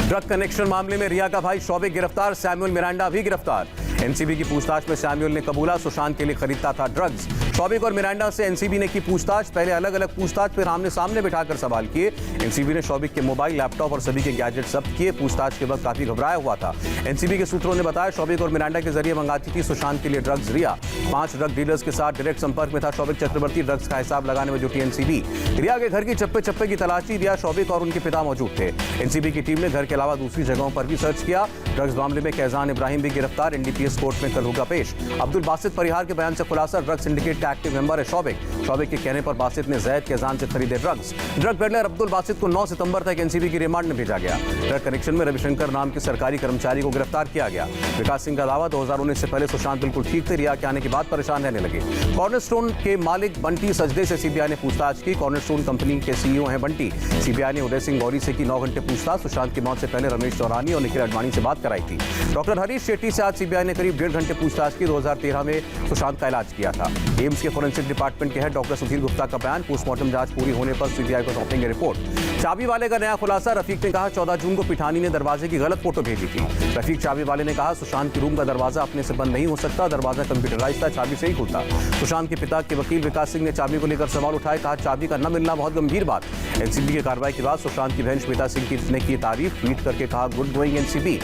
Drug connection मामले में रिया का भाई शौविक गिरफ्तार, सैमुअल मिरांडा भी गिरफ्तार। एनसीबी की पूछताछ में सैमुअल ने कबूला सुशांत के लिए खरीदता था ड्रग्स। शौविक और मिरांडा से एनसीबी ने की पूछताछ, पहले अलग अलग पूछताछ फिर आमने सामने बिठाकर सवाल किए। एनसीबी ने शौविक के मोबाइल, लैपटॉप और सभी के गैजेट जब्त किए। पूछताछ के वक्त काफी घबराया हुआ था। एनसीबी के सूत्रों ने बताया शौविक और मिरांडा के जरिए मंगाती थी सुशांत के लिए ड्रग्स रिया। 5 ड्रग डीलर्स के साथ डायरेक्ट संपर्क में था शौविक चक्रवर्ती। ड्रग्स का हिसाब लगाने में जुटी एनसीबी। रिया के घर की चप्पे चप्पे की तलाशी। रिया, शौविक और उनके पिता मौजूद थे। एनसीबी की टीम ने घर के अलावा दूसरी जगहों पर भी सर्च किया। ड्रग्स मामले में कैजान इब्राहिम भी गिरफ्तार, एनडीपीएस कोर्ट में कल होगा पेश। अब्दुल बासित परिहार के बयान से खुलासा, ड्रग सिंडिकेट का एक्टिव मेंबर है शौविक के कहने पर बासित ने जैद कैजान से खरीदे drugs. Drug peddler Abdul Basit को 9 सितंबर तक एनसीबी की रिमांड में भेजा गया। ड्रग कनेक्शन में रविशंकर नाम के सरकारी कर्मचारी को गिरफ्तार किया गया। विकास सिंह का दावा, 2019 से पहले सुशांत बिल्कुल ठीक थे, रिया के आने के बाद परेशान रहने लगे। कॉर्नरस्टोन के मालिक बंटी सजदे से सीबीआई ने पूछताछ की। कॉर्नरस्टोन कंपनी के सीईओ हैं बंटी। सीबीआई ने उदय सिंह गौरी से की 9 घंटे पूछताछ। सुशांत की मौत से पहले रमेश चौरानी और निखिल अडवाणी से बात कराई थी। डॉक्टर हरीश शेट्टी से आज सीबीआई ने करीब 1.5 घंटे पूछताछ की। 2013 में सुशांत का इलाज किया था। एम्स के फोरेंसिक डिपार्टमेंट के हेड डॉक्टर सुधीर गुप्ता का बयान, पोस्टमार्टम जांच पूरी होने पर सीबीआई को सौंपेंगे रिपोर्ट। चाबी वाले का नया खुलासा, रफीक ने कहा 14 जून को पिठानी ने दरवाजे की गलत फोटो भेजी थी। रफीक चाबी वाले ने कहा सुशांत के रूम का दरवाजा अपने से बंद नहीं हो सकता, दरवाजा कंप्यूटराइज था, चाबी से ही खुलता। सुशांत के पिता के वकील विकास सिंह ने चाबी को लेकर सवाल उठाए, कहा चाबी का न मिलना बहुत गंभीर बात। एनसीबी की कार्रवाई के बाद सुशांत की बहन श्वेता सिंह ने की तारीफ, ट्वीट करके कहा गुड गोइंग एनसीबी।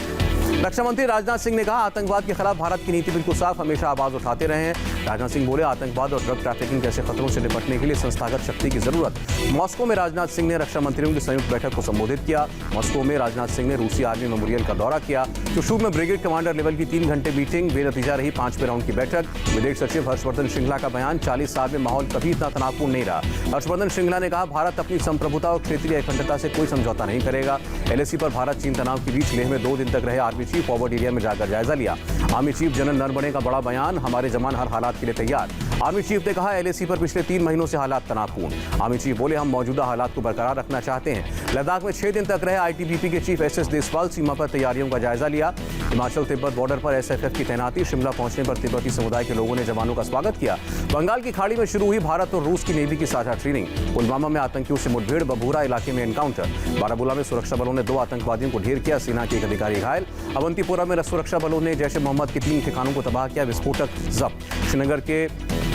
रक्षा मंत्री राजनाथ सिंह ने कहा आतंकवाद के खिलाफ भारत की नीति बिल्कुल साफ, हमेशा आवाज उठाते रहे हैं। राजनाथ सिंह बोले आतंकवाद और ड्रग ट्रैफिकिंग जैसे खतरों से निपटने के लिए संस्थागत शक्ति की जरूरत। मॉस्को में राजनाथ सिंह ने रक्षा मंत्रियों की संयुक्त बैठक को संबोधित किया। मॉस्को में राजनाथ सिंह ने रूसी आर्मी मेमोरियल का दौरा किया। चुशूल में ब्रिगेड कमांडर लेवल की 3 घंटे मीटिंग, बेनतीजा रही 5वें राउंड की बैठक। विदेश सचिव हर्षवर्धन श्रृंगला का बयान, 40 साल में माहौल कभी इतना तनावपूर्ण नहीं रहा। हर्षवर्धन श्रृंगला ने कहा भारत अपनी संप्रभुता और क्षेत्रीय अखंडता से कोई समझौता नहीं करेगा। एलएसी पर भारत चीन तनाव के बीच लेह में 2 दिन तक रहे आर्मी चीफ, फॉरवर्ड एरिया में जाकर जायजा लिया। आर्मी चीफ जनरल नरवणे का बड़ा बयान, हमारे जवान हर हालात के लिए तैयार। आर्मी चीफ ने कहा एलएसी पर पिछले 3 महीनों से हालात तनावपूर्ण। आर्मी चीफ बोले हम मौजूदा हालात को बरकरार रखना चाहते हैं। लद्दाख में 6 दिन तक रहे आईटीबीपी के चीफ एसएस देसवाल, सीमा पर तैयारियों का जायजा लिया। हिमाचल तिब्बत बॉर्डर पर एसएफएफ की तैनाती, शिमला पहुंचने पर तिब्बती समुदाय के लोगों ने जवानों का स्वागत किया। बंगाल की खाड़ी में शुरू हुई भारत और रूस की नेवी की साझा ट्रेनिंग। पुलवामा में आतंकियों से मुठभेड़, बबूरा इलाके में एनकाउंटर। बारामूला में सुरक्षा बलों ने 2 आतंकवादियों को ढेर किया, सेना के एक अधिकारी घायल। अवंतीपोरा में सुरक्षा बलों ने जैश ए मोहम्मद के 3 ठिकानों को तबाह किया, विस्फोटक जब्त। श्रीनगर के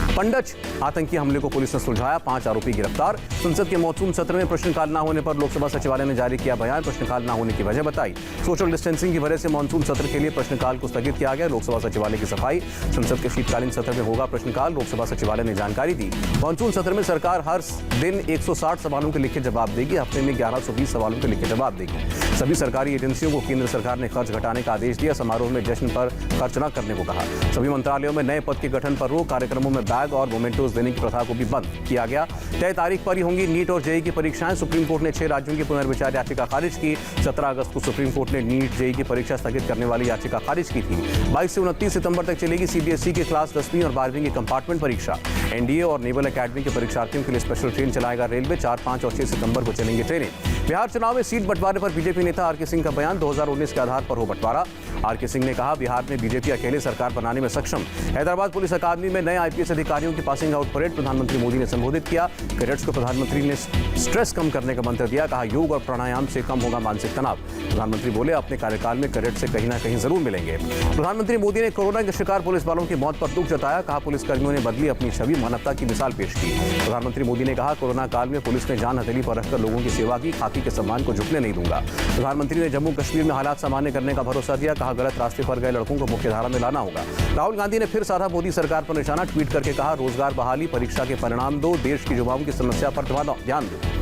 पंडच आतंकी हमले को पुलिस ने सुलझाया, 5 आरोपी गिरफ्तार। संसद के मॉनसून सत्र में प्रश्नकाल न होने पर लोकसभा सचिवालय ने जारी किया बयान, प्रश्नकाल न होने की वजह बताई। सोशल डिस्टेंसिंग की वजह से मॉनसून सत्र के लिए प्रश्नकाल को स्थगित किया गया। लोकसभा सचिवालय की सफाई, संसद के शीतकालीन सत्र में होगा प्रश्नकाल, लोकसभा सचिवालय ने जानकारी दी। मॉनसून सत्र में सरकार हर दिन 160 सवालों के लिखे जवाब देगी, हफ्ते में 1120 सवालों के लिखे जवाब देगी। सभी सरकारी एजेंसियों को केंद्र सरकार ने खर्च घटाने का आदेश दिया, समारोह में जश्न पर खर्च न करने को कहा। सभी मंत्रालयों में नए पद के गठन पर रोक, कार्यक्रमों में बैग और मोमेंटोज देने की प्रथा को भी बंद किया गया। तय तारीख पर ही होंगी नीट और जेईई की परीक्षाएं। सुप्रीम कोर्ट ने 6 राज्यों की पुनर्विचार याचिका खारिज की। 17 अगस्त को सुप्रीम कोर्ट ने नीट जेईई की परीक्षा स्थगित करने वाली याचिका खारिज की थी। 22 से 29 सितंबर तक चलेगी सीबीएसई के क्लास 10वीं और 12वीं की कंपार्टमेंट परीक्षा। एनडीए और नेवल अकेडमी के परीक्षार्थियों के लिए स्पेशल ट्रेन चलाएगा रेलवे। 4, 5 और 6 सितंबर को चलेंगी ट्रेनें। बिहार चुनाव में सीट बंटवारे पर बीजेपी नेता आरके सिंह का बयान, 2019 के आधार पर हो बंटवारा। आरके सिंह ने कहा बिहार में बीजेपी अकेले सरकार बनाने में सक्षम। हैदराबाद पुलिस अकादमी में नए आईपीएस अधिकारियों की पासिंग आउट परेड प्रधानमंत्री मोदी ने संबोधित किया। कैडेट्स को प्रधानमंत्री ने स्ट्रेस कम करने का मंत्र दिया, कहा योग और प्राणायाम से कम होगा मानसिक तनाव। प्रधानमंत्री बोले अपने कार्यकाल में कैडेट से कहीं ना कहीं जरूर मिलेंगे। प्रधानमंत्री मोदी ने कोरोना के शिकार पुलिस वालों की मौत पर दुख जताया, कहा पुलिसकर्मियों ने बदली अपनी छवि, मानवता की मिसाल पेश की। प्रधानमंत्री मोदी ने कहा कोरोना काल में पुलिस ने जान हथेली पर रखकर लोगों की सेवा की, खाकी के सम्मान को झुकने नहीं दूंगा। प्रधानमंत्री ने जम्मू कश्मीर में हालात सामान्य करने का भरोसा दिया, कहा गलत रास्ते पर गए लड़कों को मुख्यधारा में लाना होगा। राहुल गांधी ने फिर साधा मोदी सरकार पर निशाना, ट्वीट करके कहा रोजगार बहाली, परीक्षा के परिणाम दो, देश की युवाओं की समस्या पर ध्यान दो।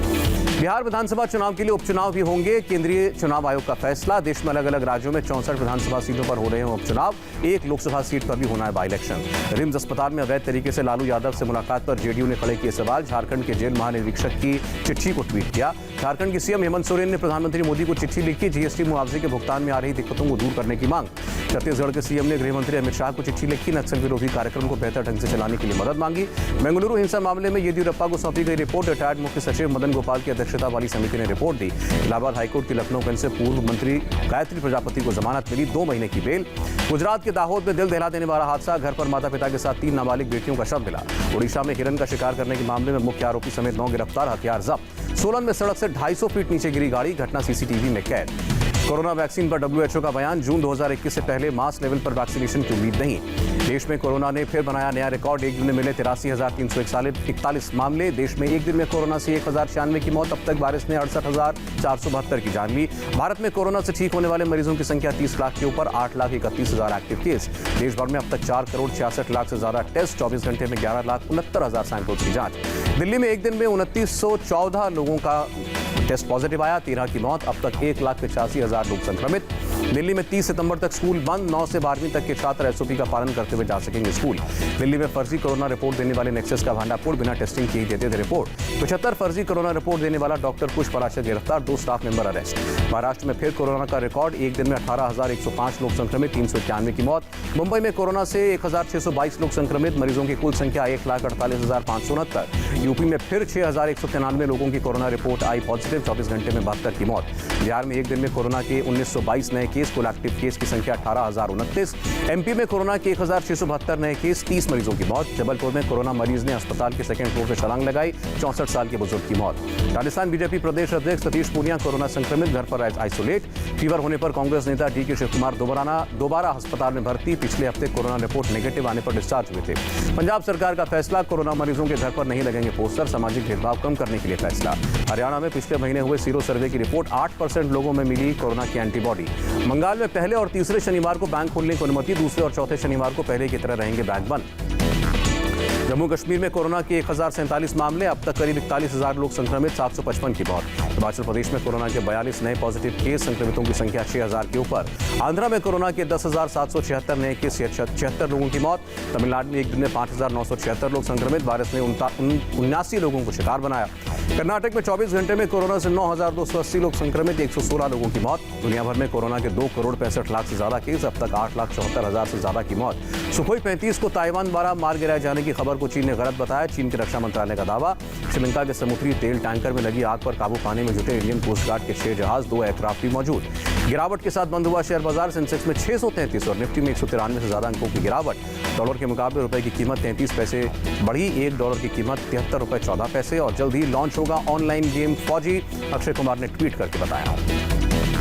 बिहार विधानसभा चुनाव के लिए उपचुनाव भी होंगे, केंद्रीय चुनाव आयोग का फैसला। देश में अलग अलग राज्यों में 64 विधानसभा सीटों पर हो रहे हैं उपचुनाव, 1 लोकसभा सीट पर भी होना है बाई इलेक्शन। रिम्स अस्पताल में अवैध तरीके से लालू यादव से मुलाकात पर जेडीयू ने खड़े किए सवाल, झारखंड के जेल महानिरीक्षक की चिट्ठी को ट्वीट किया। झारखंड के सीएम हेमंत सोरेन ने प्रधानमंत्री मोदी को चिट्ठी लिखी, जीएसटी मुआवजे के भुगतान में आ रही दिक्कतों को दूर करने की मांग। छत्तीसगढ़ के सीएम ने गृहमंत्री अमित शाह को चिट्ठी लिखी, नक्सल विरोधी कार्यक्रम को बेहतर ढंग से चलाने के लिए मदद मांगी। बेंगलुरु हिंसा मामले में येदियुरप्पा को सौंपी गई रिपोर्ट, रिटायर्ड मुख्य सचिव मदन गोपाल की अध्यक्षता वाली समिति ने रिपोर्ट दी। इलाहाबाद हाईकोर्ट की लखनऊ बेंच से पूर्व मंत्री गायत्री प्रजापति को जमानत मिली, 2 महीने की बेल। गुजरात के दाहोद में दिल दहला देने वाला हादसा, घर पर माता पिता के साथ 3 नाबालिग बेटियों का शव मिला। ओडिशा में हिरन का शिकार करने के मामले में मुख्य आरोपी समेत 9 गिरफ्तार, हथियार जब्त। सोलन में सड़क से 250 फीट नीचे गिरी गाड़ी, घटना सीसीटीवी में कैद। कोरोना वैक्सीन पर WHO का बयान, जून 2021 से पहले मास लेवल पर वैक्सीनेशन की उम्मीद नहीं। देश में कोरोना ने फिर बनाया नया रिकॉर्ड, एक दिन में मिले 83,341 मामले। देश में एक दिन में कोरोना से 1096 की मौत। अब तक वायरस ने 68,472 की जान ली। भारत में कोरोना से ठीक होने वाले मरीजों की संख्या 30 लाख के ऊपर, 8,31,000 एक्टिव केस। देश भर में अब तक 4,66,00,000 से ज्यादा टेस्ट, 24 घंटे में 11,69,000 सैंपल्स की जांच। दिल्ली में एक दिन में 2914 लोगों का टेस्ट पॉजिटिव आया, 13 की मौत। अब तक 1,85,000 लोग संक्रमित। दिल्ली में 30 सितंबर तक स्कूल बंद, 9 से 12वीं तक के छात्र SOP का पालन करते हुए जा सकेंगे स्कूल। दिल्ली में फर्जी कोरोना रिपोर्ट देने वाले नेक्सस का भांडाफोड़, बिना टेस्टिंग किए देते थे रिपोर्ट। 75 फर्जी कोरोना रिपोर्ट देने वाला डॉक्टर कुश पराशर गिरफ्तार, 2 स्टाफ मेंबर अरेस्ट। महाराष्ट्र में फिर कोरोना का रिकॉर्ड, एक दिन में 18,105 लोग संक्रमित, 391 की मौत। मुंबई में कोरोना से 1,622 लोग संक्रमित, मरीजों की कुल संख्या 1,48,569। यूपी में फिर 6,193 लोगों की कोरोना रिपोर्ट आई पॉजिटिव, 24 घंटे में 72 की मौत। बिहार में एक दिन में कोरोना के 1922 नए केस, कुल एक्टिव केस की संख्या 18,029। MP में कोरोना के 1,672 नए केस, 30 मरीजों की मौत। जबलपुर में कोरोना मरीज ने अस्पताल के सेकंड फ्लोर से छलांग लगाई, 64 साल के बुजुर्ग की मौत। राजस्थान BJP प्रदेश अध्यक्ष सतीश पूनिया कोरोना संक्रमित, घर पर आइसोलेट। फीवर होने पर कांग्रेस नेता DK शिवकुमार दोबारा अस्पताल में भर्ती, पिछले हफ्ते कोरोना रिपोर्ट नेगेटिव आने पर डिस्चार्ज हुए थे। पंजाब सरकार का फैसला, कोरोना मरीजों के घर पर नहीं लगेंगे पोस्टर, सामाजिक भेदभाव कम करने के लिए फैसला। हरियाणा में पिछले महीने हुए सीरो सर्वे की रिपोर्ट, 8% लोगों में मिली कोरोना की एंटीबॉडी। बंगाल में पहले और तीसरे शनिवार को बैंक खोलने की अनुमति, दूसरे और चौथे शनिवार को पहले की तरह रहेंगे बैंक बंद। जम्मू कश्मीर में कोरोना के 1,047 मामले, अब तक करीब 41,000 लोग संक्रमित, 755 की मौत। हिमाचल प्रदेश में कोरोना के 42 नए पॉजिटिव केस, संक्रमितों की संख्या 6,000 के ऊपर। आंध्रा में कोरोना के 10,776 नए केस, 76 लोगों की मौत। तमिलनाडु में एक दिन में 5,976 लोग संक्रमित, वायरस ने 79 लोगों को शिकार बनाया। कर्नाटक में 24 घंटे में कोरोना से 9,280 लोग संक्रमित, 116 लोगों की मौत। दुनिया भर में कोरोना के 2,65,00,000 से ज्यादा केस, अब तक 8,74,000 से ज्यादा की मौत। सुखोई 35 को ताइवान द्वारा मार गिराए जाने की खबर को चीन ने गलत बताया, चीन के रक्षा मंत्रालय का दावा। श्रीलंका के समुद्री तेल टैंकर में लगी आग पर काबू पाने में जुटे इंडियन कोस्ट गार्ड के 6 जहाज, 2 एयरक्राफ्ट भी मौजूद। गिरावट के साथ बंद हुआ शेयर बाजार, सेंसेक्स में 633 और निफ्टी में 193 से ज्यादा अंकों की गिरावट। डॉलर के मुकाबले रुपए की कीमत 33 पैसे बढ़ी, $1 की कीमत 73 रुपए 14 पैसे। और जल्द ही लॉन्च होगा ऑनलाइन गेम फौजी, अक्षय कुमार ने ट्वीट करके बताया।